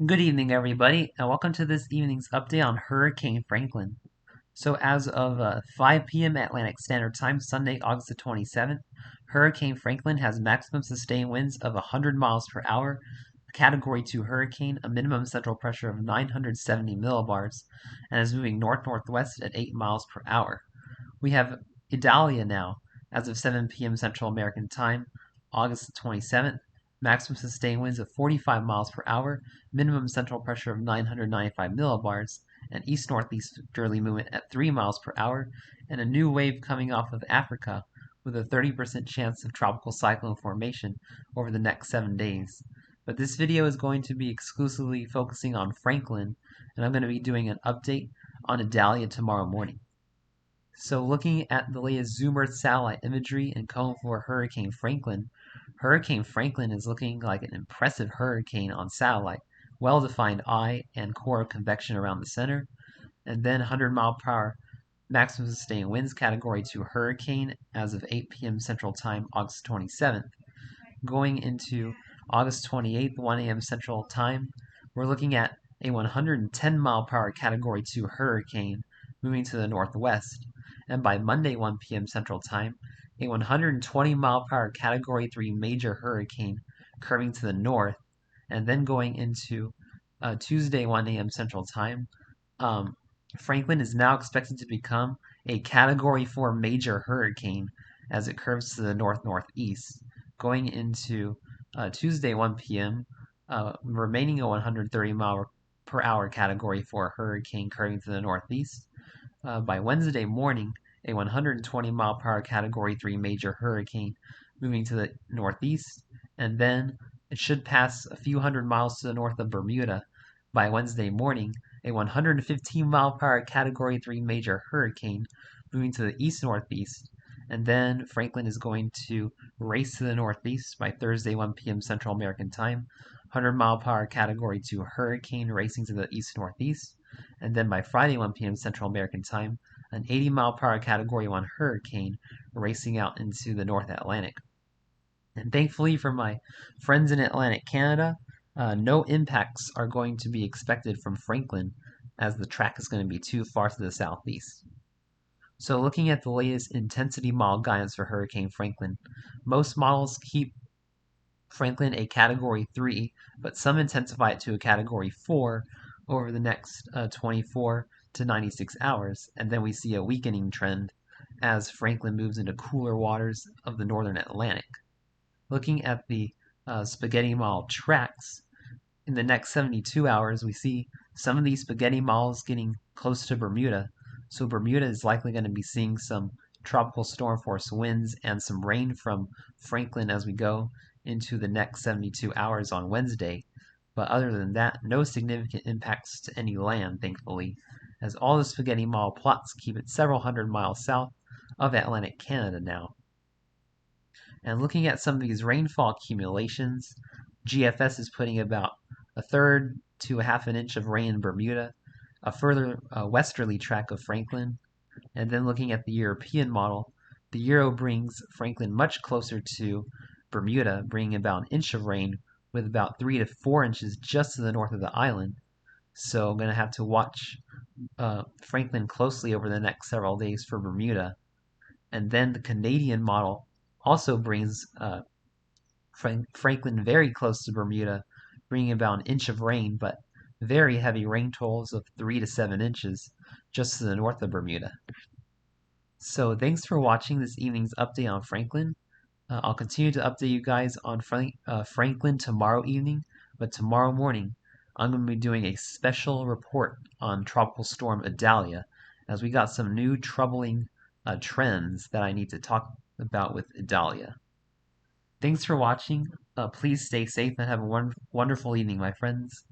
Good evening, everybody, and welcome to this evening's update on Hurricane Franklin. So, as of 5 p.m. Atlantic Standard Time, Sunday, August the 27th, Hurricane Franklin has maximum sustained winds of 100 miles per hour, a Category 2 hurricane, a minimum central pressure of 970 millibars, and is moving north-northwest at 8 miles per hour. We have Idalia now, as of 7 p.m. Central American Time, August 27th. Maximum sustained winds of 45 miles per hour, minimum central pressure of 995 millibars, and east-northeasterly movement at 3 miles per hour, and a new wave coming off of Africa with a 30% chance of tropical cyclone formation over the next 7 days. But this video is going to be exclusively focusing on Franklin, and I'm going to be doing an update on Idalia tomorrow morning. So looking at the latest Zoom Earth satellite imagery and calling for Hurricane Franklin is looking like an impressive hurricane on satellite, well-defined eye and core of convection around the center, and then 100 mile per hour maximum sustained winds Category 2 hurricane as of 8 p.m. Central Time, August 27th. Going into August 28th, 1 a.m. Central Time, we're looking at a 110 mile per hour Category 2 hurricane moving to the northwest, and by Monday 1 p.m. Central Time, a 120 mile per hour Category 3 major hurricane curving to the north, and then going into Tuesday 1 a.m. Central Time. Franklin is now expected to become a Category 4 major hurricane as it curves to the north-northeast. Going into Tuesday 1 p.m., remaining a 130 mile per hour Category 4 hurricane curving to the northeast. By Wednesday morning, a 120 mile per hour Category 3 major hurricane moving to the northeast, and then it should pass a few hundred miles to the north of Bermuda. By Wednesday morning, a 115 mile per hour Category 3 major hurricane moving to the east northeast, and then Franklin is going to race to the northeast by Thursday 1 p.m. Central American Time, 100 mile per hour Category 2 hurricane racing to the east northeast, and then by Friday 1 p.m. Central American Time, an 80 mile per hour Category 1 hurricane racing out into the North Atlantic. And thankfully for my friends in Atlantic Canada, no impacts are going to be expected from Franklin as the track is going to be too far to the southeast. So looking at the latest intensity model guidance for Hurricane Franklin, most models keep Franklin a Category 3, but some intensify it to a Category 4 over the next 24 to 96 hours, and then we see a weakening trend as Franklin moves into cooler waters of the northern Atlantic. Looking at the spaghetti model tracks, in the next 72 hours, we see some of these spaghetti models getting close to Bermuda, so Bermuda is likely going to be seeing some tropical storm force winds and some rain from Franklin as we go into the next 72 hours on Wednesday. But other than that, no significant impacts to any land, thankfully, as all the spaghetti model plots keep it several hundred miles south of Atlantic Canada now. And looking at some of these rainfall accumulations, GFS is putting about a third to a half an inch of rain in Bermuda, a further westerly track of Franklin, and then looking at the European model, the Euro brings Franklin much closer to Bermuda, bringing about an inch of rain with about 3 to 4 inches just to the north of the island. So I'm going to have to watch Franklin closely over the next several days for Bermuda. And then the Canadian model also brings Franklin very close to Bermuda, bringing about an inch of rain, but very heavy rain totals of 3 to 7 inches just to the north of Bermuda. So thanks for watching this evening's update on Franklin. I'll continue to update you guys on Franklin tomorrow evening, but tomorrow morning I'm going to be doing a special report on Tropical Storm Idalia, as we got some new troubling trends that I need to talk about with Idalia. Thanks for watching. Please stay safe and have a wonderful evening, my friends.